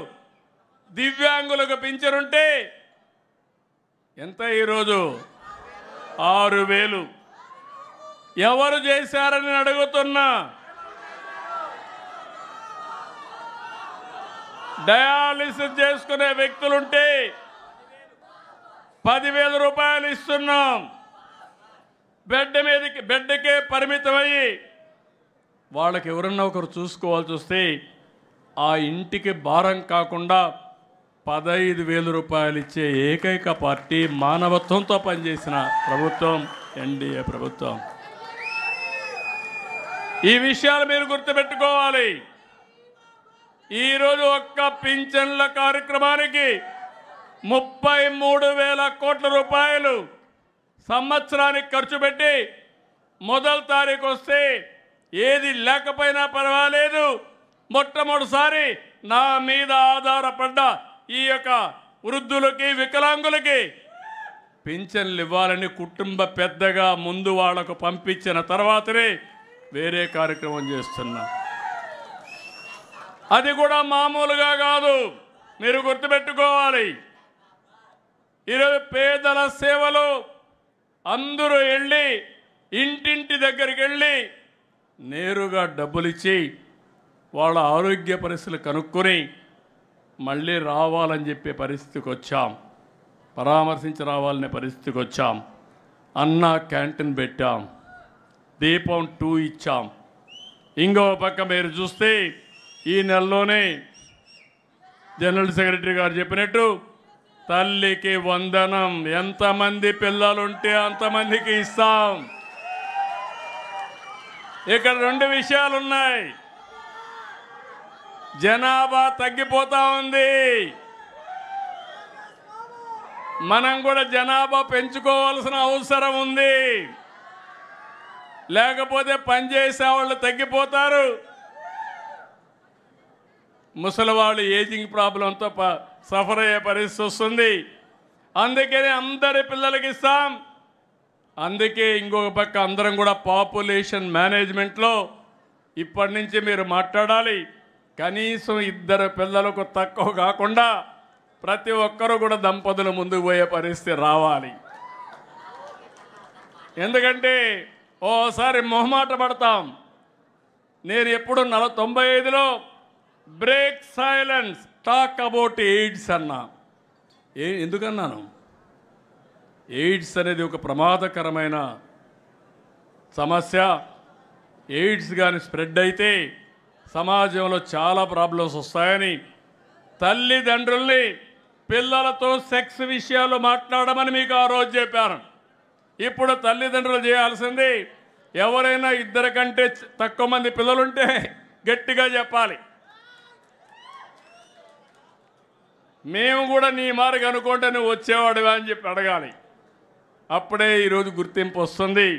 దివ్యాంగులకు పింఛనుంటే ఎంత ఈరోజు 6,000. ఎవరు చేశారని అడుగుతున్నా. డయాలిసిస్ చేసుకునే వ్యక్తులుంటే 10,000 రూపాయలు ఇస్తున్నాం. బెడ్కే పరిమితమయ్యి వాళ్ళకి ఎవరన్నా ఒకరు చూసుకోవాల్సి వస్తే ఆ ఇంటికి భారం కాకుండా 15,000 రూపాయలు ఇచ్చే ఏకైక పార్టీ మానవత్వంతో పనిచేసిన ప్రభుత్వం ఎన్డీఏ ప్రభుత్వం. ఈ విషయాలు మీరు గుర్తుపెట్టుకోవాలి. ఈరోజు ఒక్క పింఛన్ల కార్యక్రమానికి 33,000 కోట్ల రూపాయలు సంవత్సరానికి ఖర్చు పెట్టి మొదటి తారీఖు వస్తే ఏది లేకపోయినా పర్వాలేదు, మొట్టమొదటిసారి నా మీద ఆధారపడ్డ ఈ యొక్క వృద్ధులకి వికలాంగులకి పింఛన్లు ఇవ్వాలని కుటుంబ పెద్దగా ముందు వాళ్లకు పంపించిన తర్వాతనే వేరే కార్యక్రమం చేస్తున్నా. అది కూడా మామూలుగా కాదు, మీరు గుర్తుపెట్టుకోవాలి. ఈరోజు పేదల సేవలు అందరూ వెళ్ళి ఇంటింటి దగ్గరికి వెళ్ళి నేరుగా డబ్బులు ఇచ్చి వాళ్ళ ఆరోగ్య పరిస్థితులు కనుక్కొని మళ్ళీ రావాలని చెప్పే పరిస్థితికి వచ్చాం. పరామర్శించి రావాలనే పరిస్థితికి వచ్చాం. అన్నా క్యాంటీన్ పెట్టాం, దీపం 2 ఇచ్చాం. ఇంకో పక్క మీరు చూస్తే ఈ నెలలోనే జనరల్ సెక్రటరీ గారు చెప్పినట్టు తల్లికి వందనం, ఎంతమంది పిల్లలుంటే అంతమందికి ఇస్తాం. ఇక్కడ 2 విషయాలు ఉన్నాయి. జనాభా తగ్గిపోతా ఉంది. మనం కూడా జనాభా పెంచుకోవాల్సిన అవసరం ఉంది. లేకపోతే పనిచేసే వాళ్ళు తగ్గిపోతారు. ముసలివాళ్ళు ఏజింగ్ ప్రాబ్లంతో సఫర్ అయ్యే పరిస్థితి వస్తుంది. అందుకని అందరి పిల్లలకి ఇస్తాం. అందుకే ఇంకొక పక్క అందరం కూడా పాపులేషన్ మేనేజ్మెంట్లో ఇప్పటి నుంచి మీరు మాట్లాడాలి. కనీసం 2 పిల్లలకు తక్కువ కాకుండా ప్రతి ఒక్కరూ కూడా దంపతులు ముందుకు పోయే పరిస్థితి రావాలి. ఎందుకంటే ఓసారి మొహమాట పడతాం. నేను ఎప్పుడు 95లో break silence, talk about AIDS అన్నా. ఎందుకన్నాను? ఎయిడ్స్ అనేది ఒక ప్రమాదకరమైన సమస్య. ఎయిడ్స్ కానీ స్ప్రెడ్ అయితే సమాజంలో చాలా ప్రాబ్లమ్స్ వస్తాయని తల్లిదండ్రుల్ని పిల్లలతో సెక్స్ విషయాలు మాట్లాడమని మీకు ఆ రోజు చెప్పాను. ఇప్పుడు తల్లిదండ్రులు చేయాల్సింది, ఎవరైనా 2 కంటే తక్కువ మంది పిల్లలుంటే గట్టిగా చెప్పాలి. మేము కూడా నీ మార్గం అనుకుంటే నువ్వు వచ్చేవాడువా అని చెప్పి అడగాలి. అప్పుడే ఈరోజు గుర్తింపు వస్తుంది.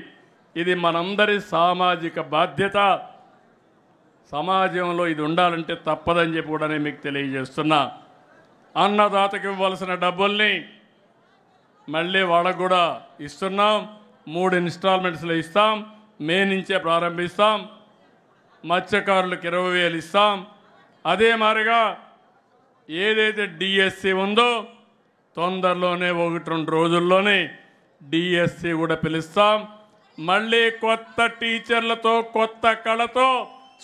ఇది మనందరి సామాజిక బాధ్యత. సమాజంలో ఇది ఉండాలంటే తప్పదని చెప్పి కూడా నేను మీకు తెలియజేస్తున్నా. అన్నదాతకి ఇవ్వాల్సిన డబ్బుల్ని మళ్ళీ వాళ్ళకు కూడా ఇస్తున్నాం. 3 ఇన్స్టాల్మెంట్స్లో ఇస్తాం. మే నుంచే ప్రారంభిస్తాం. మత్స్యకారులకు 20,000 ఇస్తాం. అదే మాదిరిగా ఏదైతే డిఎస్సి ఉందో తొందరలోనే 1-2 రోజుల్లోనే డిఎస్సి కూడా పిలుస్తాం. మళ్ళీ కొత్త టీచర్లతో కొత్త కళతో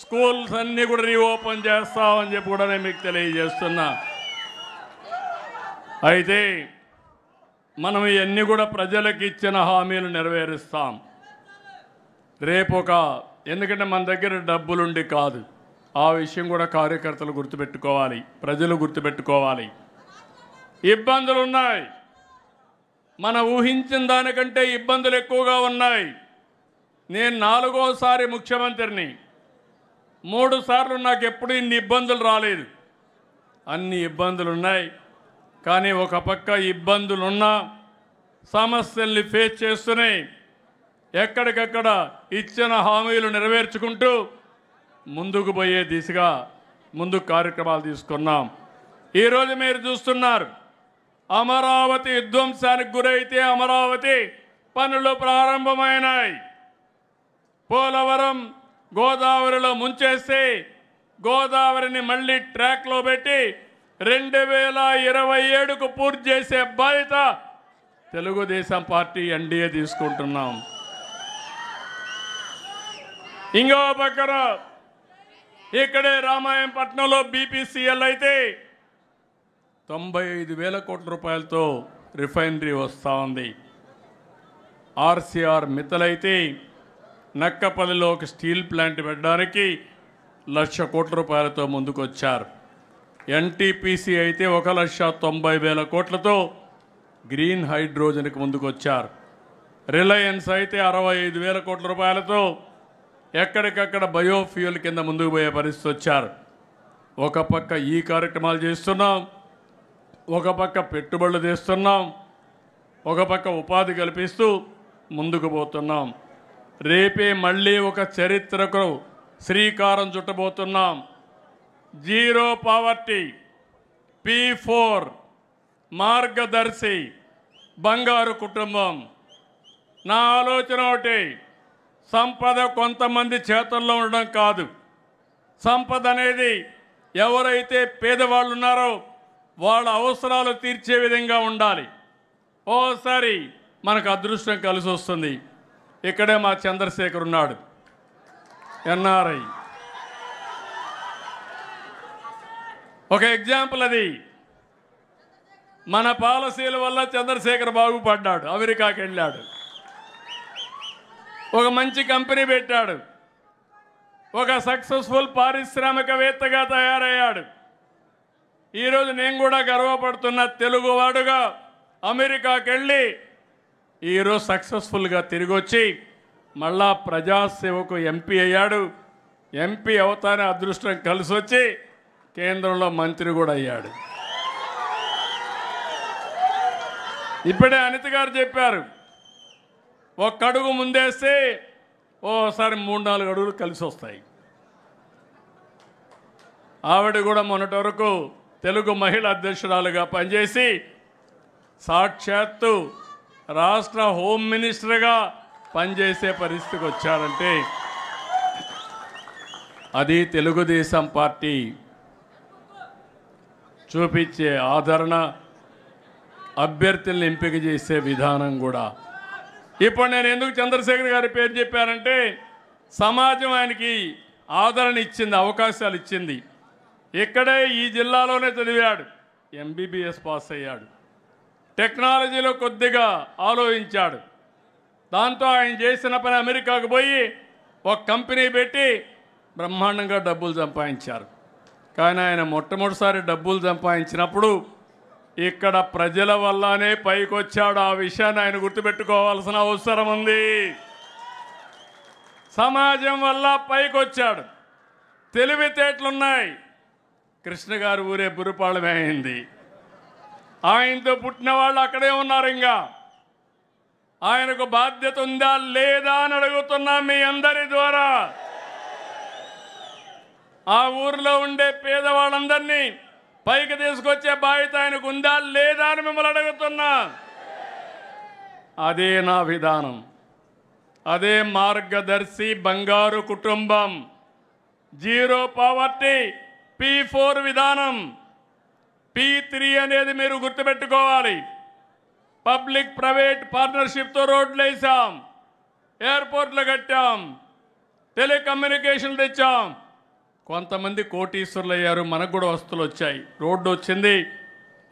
స్కూల్స్ అన్నీ కూడా రీఓపెన్ చేస్తామని చెప్పి కూడా నేను మీకు తెలియజేస్తున్నా. అయితే మనం ఇవన్నీ కూడా ప్రజలకు ఇచ్చిన హామీలు నెరవేరుస్తాం. ఎందుకంటే మన దగ్గర డబ్బులుండి కాదు. ఆ విషయం కూడా కార్యకర్తలు గుర్తుపెట్టుకోవాలి, ప్రజలు గుర్తుపెట్టుకోవాలి. ఇబ్బందులు ఉన్నాయి. మన ఊహించిన దానికంటే ఇబ్బందులు ఎక్కువగా ఉన్నాయి. నేను 4వసారి ముఖ్యమంత్రిని. 3 సార్లు నాకు ఎప్పుడు ఇన్ని ఇబ్బందులు రాలేదు. అన్ని ఇబ్బందులు ఉన్నాయి. కానీ ఒక పక్క ఇబ్బందులున్నా సమస్యల్ని ఫేస్ చేస్తూనే ఎక్కడికక్కడ ఇచ్చిన హామీలు నెరవేర్చుకుంటూ ముందుకు పోయే దిశగా ముందుకు కార్యక్రమాలు తీసుకున్నాం. ఈరోజు మీరు చూస్తున్నారు, అమరావతి విధ్వంసానికి గురైతే అమరావతి పనులు ప్రారంభమైనాయి. పోలవరం గోదావరిలో ముంచేస్తే గోదావరిని మళ్ళీ ట్రాక్లో పెట్టి 2027కు పూర్తి చేసే బాధ్యత తెలుగుదేశం పార్టీ ఎన్డీఏ తీసుకుంటున్నాం. ఇంకో పక్కన ఇక్కడే రామాయంపట్నంలో బీపీసీఎల్ అయితే 95,000 కోట్ల రూపాయలతో రిఫైనరీ వస్తూ ఉంది. ఆర్సీఆర్ మిత్తలైతే నక్కపల్లిలో ఒక స్టీల్ ప్లాంట్ పెట్టడానికి 1,00,000 కోట్ల రూపాయలతో ముందుకు వచ్చారు. ఎన్టీపీసీ అయితే 1,90,000 కోట్లతో గ్రీన్ హైడ్రోజన్కి ముందుకు వచ్చారు. రిలయన్స్ అయితే 65,000 కోట్ల రూపాయలతో ఎక్కడికక్కడ బయోఫ్యూయల్ కింద ముందుకు పోయే పరిస్థితి వచ్చారు. ఒక పక్క ఈ కార్యక్రమాలు చేస్తున్నాం, ఒక పక్క పెట్టుబడులు తెస్తున్నాం, ఒక పక్క ఉపాధి కల్పిస్తూ ముందుకు పోతున్నాం. రేపే మళ్ళీ ఒక చరిత్రకు శ్రీకారం చుట్టబోతున్నాం. జీరో పావర్టీ, P4 మార్గదర్శి, బంగారు కుటుంబం. నా ఆలోచన ఒకటి, సంపద కొంతమంది చేతుల్లో ఉండడం కాదు. సంపద అనేది ఎవరైతే పేదవాళ్ళు ఉన్నారో వాళ్ళ అవసరాలు తీర్చే విధంగా ఉండాలి. ఓసారి మనకు అదృష్టం కలిసి వస్తుంది. ఇక్కడే మా చంద్రశేఖర్ ఉన్నాడు, ఎన్ఆర్ఐ. ఒక ఎగ్జాంపుల్ అది. మన పాలసీల వల్ల చంద్రశేఖర్ బాగుపడ్డాడు, అమెరికాకి వెళ్ళాడు, ఒక మంచి కంపెనీ పెట్టాడు, ఒక సక్సెస్ఫుల్ పారిశ్రామికవేత్తగా తయారయ్యాడు. ఈరోజు నేను కూడా గర్వపడుతున్న తెలుగువాడుగా అమెరికాకి వెళ్ళి ఈరోజు సక్సెస్ఫుల్గా తిరిగి వచ్చి మళ్ళా ప్రజాసేవకు ఎంపీ అయ్యాడు. ఎంపీ అవుతానే అదృష్టం కలిసి వచ్చి కేంద్రంలో మంత్రి కూడా అయ్యాడు. ఇప్పుడే అనిత గారు చెప్పారు, ఒక్క అడుగు ముందేస్తే ఓసారి 3-4 అడుగులు కలిసి వస్తాయి. ఆవిడ కూడా మొన్నటి వరకు తెలుగు మహిళా అధ్యక్షురాలుగా పనిచేసి సాక్షాత్తు రాష్ట్ర హోమ్ మినిస్టర్గా పనిచేసే పరిస్థితికి వచ్చారంటే అది తెలుగుదేశం పార్టీ చూపించే ఆదరణ, అభ్యర్థులను ఎంపిక చేసే విధానం కూడా. ఇప్పుడు నేను ఎందుకు చంద్రశేఖర్ గారి పేరు చెప్పానంటే సమాజం ఆయనకి ఆదరణ ఇచ్చింది, అవకాశాలు ఇచ్చింది. ఇక్కడే ఈ జిల్లాలోనే చదివాడు, ఎంబీబీఎస్ పాస్ అయ్యాడు, టెక్నాలజీలో కొద్దిగా ఆలోచించాడు. దాంతో ఆయన చేసిన పని అమెరికాకు పోయి ఒక కంపెనీ పెట్టి బ్రహ్మాండంగా డబ్బులు సంపాదించారు. కానీ ఆయన మొట్టమొదటిసారి డబ్బులు సంపాదించినప్పుడు ఇక్కడ ప్రజల వల్లనే పైకి వచ్చాడు. ఆ విషయాన్ని ఆయన గుర్తుపెట్టుకోవాల్సిన అవసరం ఉంది. సమాజం వల్ల పైకి వచ్చాడు. తెలివితేటలున్నాయి. కృష్ణ గారు ఊరే బురుపాళెమే అయింది. ఆయనతో పుట్టిన వాళ్ళు అక్కడే ఉన్నారు. ఇంకా ఆయనకు బాధ్యత ఉందా లేదా అని అడుగుతున్నా మీ అందరి ద్వారా. ఆ ఊరిలో ఉండే పేదవాళ్ళందరినీ పైకి తీసుకొచ్చే బాధ్యత ఆయనకు ఉందా లేదా అని మిమ్మల్ని అడుగుతున్నా. అదే నా విధానం, అదే మార్గదర్శి బంగారు కుటుంబం, జీరో పావర్టీ, P4 విధానం. P3 అనేది మీరు గుర్తుపెట్టుకోవాలి. పబ్లిక్ ప్రైవేట్ పార్ట్నర్షిప్తో రోడ్లు వేసాం, ఎయిర్పోర్ట్లు కట్టాం, టెలికమ్యూనికేషన్లు తెచ్చాం. కొంతమంది కోటీశ్వరులు అయ్యారు, మనకు కూడా వస్తువులు వచ్చాయి, రోడ్డు వచ్చింది,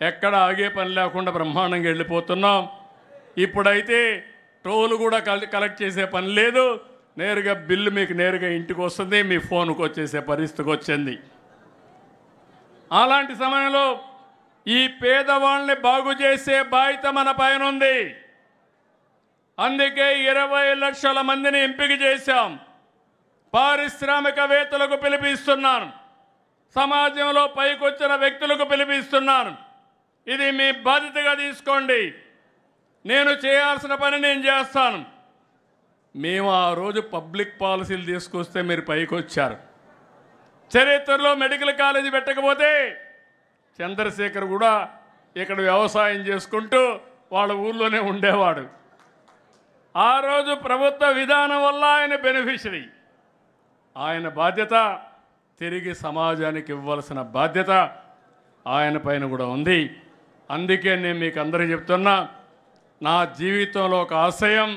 ఎక్కడ ఆగే పని లేకుండా బ్రహ్మాండంగా వెళ్ళిపోతున్నాం. ఇప్పుడైతే టోల్ కూడా కలెక్ట్ చేసే పని లేదు, నేరుగా బిల్లు మీకు నేరుగా ఇంటికి వస్తుంది, మీ ఫోన్కి వచ్చేసే పరిస్థితికి వచ్చింది. అలాంటి సమయంలో ఈ పేదవాళ్ళని బాగు చేసే బాధ్యత మన పైన ఉంది. అందుకే 20 లక్షల మందిని ఎంపిక చేశాం. పారిశ్రామికవేత్తలకు పిలిపిస్తున్నాను, సమాజంలో పైకొచ్చిన వ్యక్తులకు పిలిపిస్తున్నాను. ఇది మీ బాధ్యతగా తీసుకోండి. నేను చేయాల్సిన పని నేను చేస్తాను. మేము ఆ రోజు పబ్లిక్ పాలసీలు తీసుకొస్తే మీరు పైకి వచ్చారు. చరిత్రలో మెడికల్ కాలేజీ పెట్టకపోతే చంద్రశేఖర్ కూడా ఇక్కడ వ్యవసాయం చేసుకుంటూ వాళ్ళ ఊళ్ళోనే ఉండేవాడు. ఆ రోజు ప్రభుత్వ విధానం వల్ల ఆయన బెనిఫిషరీ. ఆయన బాధ్యత తిరిగి సమాజానికి ఇవ్వాల్సిన బాధ్యత ఆయన పైన కూడా ఉంది. అందుకే నేను మీకు అందరికీ చెప్తున్నా, నా జీవితంలో ఒక ఆశయం,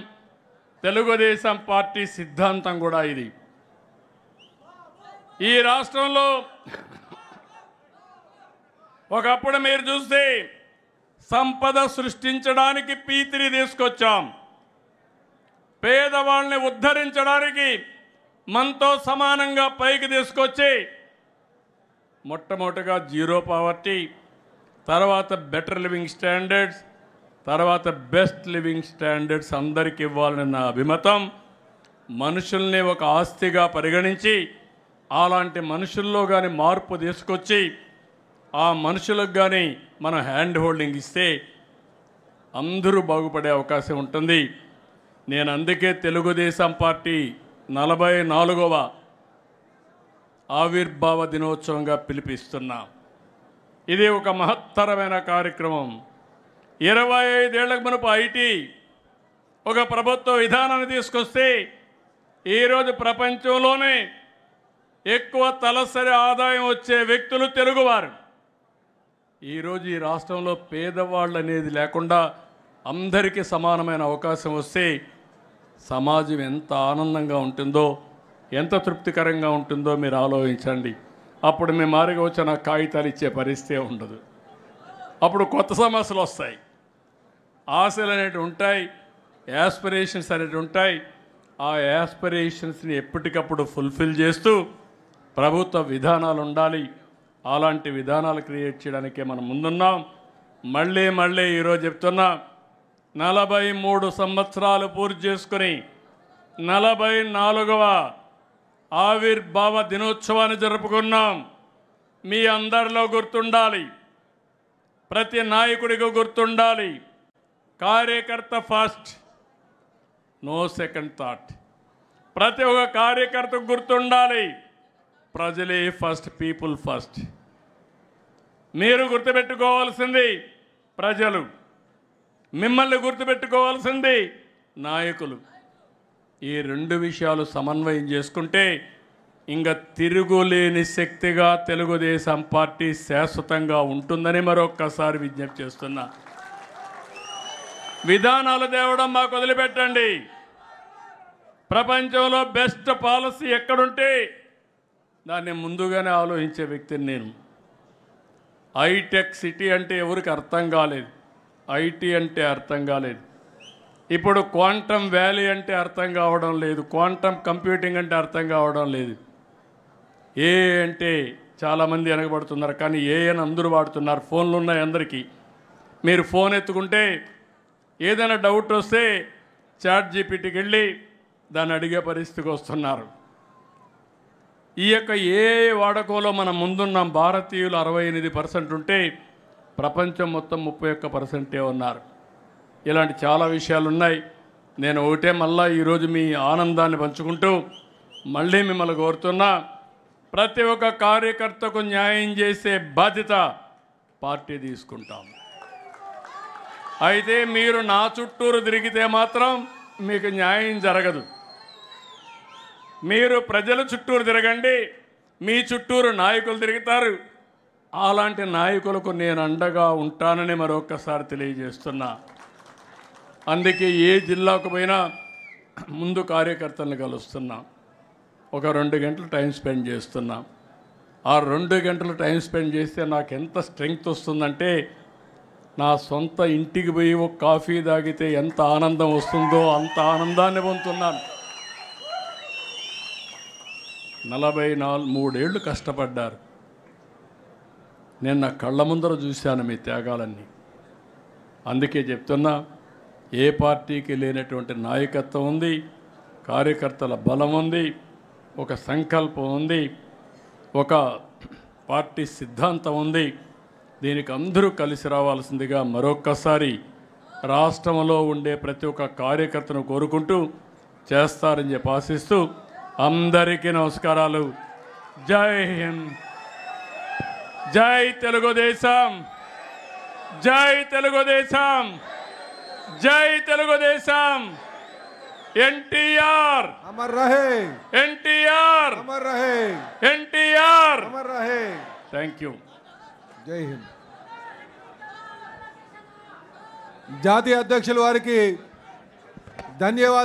తెలుగుదేశం పార్టీ సిద్ధాంతం కూడా ఇది. ఈ రాష్ట్రంలో ఒకప్పుడు మీరు చూస్తే సంపద సృష్టించడానికి P3 తీసుకొచ్చాం, పేదవాళ్ళని ఉద్ధరించడానికి మనతో సమానంగా పైకి తీసుకొచ్చి మొట్టమొదటిగా జీరో పావర్టీ, తర్వాత బెటర్ లివింగ్ స్టాండర్డ్స్, తర్వాత బెస్ట్ లివింగ్ స్టాండర్డ్స్ అందరికి ఇవ్వాలని నా అభిమతం. మనుషుల్ని ఒక ఆస్తిగా పరిగణించి అలాంటి మనుషుల్లో కానీ మార్పు తీసుకొచ్చి ఆ మనుషులకు కానీ మనం హ్యాండ్ హోల్డింగ్ ఇస్తే అందరూ బాగుపడే అవకాశం ఉంటుంది. నేను అందుకే తెలుగుదేశం పార్టీ 44వ ఆవిర్భావ దినోత్సవంగా పిలిపిస్తున్నా. ఇది ఒక మహత్తరమైన కార్యక్రమం. 25 ఏళ్లకు మునుపు ఐటీ ఒక ప్రభుత్వ విధానాన్ని తీసుకొస్తే ఈరోజు ప్రపంచంలోనే ఎక్కువ తలసరి ఆదాయం వచ్చే వ్యక్తులు తెలుగువారు. ఈరోజు ఈ రాష్ట్రంలో పేదవాళ్ళు అనేది లేకుండా అందరికీ సమానమైన అవకాశం వస్తే సమాజం ఎంత ఆనందంగా ఉంటుందో, ఎంత తృప్తికరంగా ఉంటుందో మీరు ఆలోచించండి. అప్పుడు మీ మారిగా వచ్చిన కాగితాలు ఇచ్చే పరిస్థితి ఉండదు. అప్పుడు కొత్త సమస్యలు వస్తాయి, ఆశలు అనేవి ఉంటాయి, యాస్పిరేషన్స్ అనేవి ఉంటాయి. ఆ యాస్పిరేషన్స్ని ఎప్పటికప్పుడు ఫుల్ఫిల్ చేస్తూ ప్రభుత్వ విధానాలు ఉండాలి. అలాంటి విధానాలు క్రియేట్ చేయడానికే మనం ముందున్నాం. మళ్ళీ ఈరోజు చెప్తున్నా, 43 సంవత్సరాలు పూర్తి చేసుకుని 44వ ఆవిర్భావ దినోత్సవాన్ని జరుపుకున్నాం. మీ అందరిలో గుర్తుండాలి, ప్రతి నాయకుడికి గుర్తుండాలి, కార్యకర్త ఫస్ట్, నో సెకండ్ థాట్. ప్రతి ఒక్క కార్యకర్తకు గుర్తుండాలి, ప్రజలే ఫస్ట్, పీపుల్ ఫస్ట్. మీరు గుర్తుపెట్టుకోవాల్సింది ప్రజలు, మిమ్మల్ని గుర్తుపెట్టుకోవాల్సింది నాయకులు. ఈ 2 విషయాలు సమన్వయం చేసుకుంటే ఇంకా తిరుగులేని శక్తిగా తెలుగుదేశం పార్టీ శాశ్వతంగా ఉంటుందని మరొక్కసారి విజ్ఞప్తి చేస్తున్నా. విధానాలు తేవడం మాకు వదిలిపెట్టండి. ప్రపంచంలో బెస్ట్ పాలసీ ఎక్కడుంటే దాన్ని ముందుగానే ఆలోచించే వ్యక్తిని నేను. హైటెక్ సిటీ అంటే ఎవరికి అర్థం కాలేదు, ఐటీ అంటే అర్థం కాలేదు. ఇప్పుడు క్వాంటమ్ వ్యాలీ అంటే అర్థం కావడం లేదు, క్వాంటమ్ కంప్యూటింగ్ అంటే అర్థం కావడం లేదు. ఏ అంటే చాలామంది వెనకబడుతున్నారు, కానీ ఏ అని అందరూ వాడుతున్నారు. ఫోన్లు ఉన్నాయి అందరికీ. మీరు ఫోన్ ఎత్తుకుంటే ఏదైనా డౌట్ వస్తే చాట్ జీపీటీకి వెళ్ళి దాన్ని అడిగే పరిస్థితికి వస్తున్నారు. ఈ యొక్క ఏ వాడకంలో మనం ముందున్నాం. భారతీయులు 68% ఉంటే ప్రపంచం మొత్తం 31% ఉన్నారు. ఇలాంటి చాలా విషయాలు ఉన్నాయి. నేను ఒకటే మళ్ళా ఈరోజు మీ ఆనందాన్ని పంచుకుంటూ మళ్ళీ మిమ్మల్ని కోరుతున్నా, ప్రతి ఒక్క కార్యకర్తకు న్యాయం చేసే బాధ్యత పార్టీ తీసుకుంటాం. అయితే మీరు నా చుట్టూరు తిరిగితే మాత్రం మీకు న్యాయం జరగదు. మీరు ప్రజల చుట్టూరు తిరగండి, మీ చుట్టూరు నాయకులు తిరుగుతారు. అలాంటి నాయకులకు నేను అండగా ఉంటానని మరొక్కసారి తెలియజేస్తున్నా. అందుకే ఏ జిల్లాకు పోయినా ముందు కార్యకర్తలను కలుస్తున్నా. ఒక 2 గంటలు టైం స్పెండ్ చేస్తున్నా. ఆ 2 గంటలు టైం స్పెండ్ చేస్తే నాకు ఎంత స్ట్రెంగ్త్ వస్తుందంటే, నా సొంత ఇంటికి పోయి ఒక కాఫీ తాగితే ఎంత ఆనందం వస్తుందో అంత ఆనందాన్ని పొందుతున్నాను. 43 ఏళ్ళు కష్టపడ్డారు. నేను నా కళ్ళ ముందర చూశాను మీ త్యాగాలన్నీ. అందుకే చెప్తున్నా, ఏ పార్టీకి లేనటువంటి నాయకత్వం ఉంది, కార్యకర్తల బలం ఉంది, ఒక సంకల్పం ఉంది, ఒక పార్టీ సిద్ధాంతం ఉంది. దీనికి అందరూ కలిసి రావాల్సిందిగా మరొక్కసారి రాష్ట్రంలో ఉండే ప్రతి ఒక్క కార్యకర్తను కోరుకుంటూ చేస్తారని చెప్పి ఆశిస్తూ అందరికీ నమస్కారాలు. జై హింద్, జై తెలుగుదేశం, జై తెలుగుదేశం, జై తెలుగుదేశం. ఎన్టీఆర్ अमर रहे, ఎన్టీఆర్ अमर रहे, ఎన్టీఆర్. अमर रहे. Thank you. జై హింద్. జాతీయ అధ్యక్షుల వారికి ధన్యవాదాలు.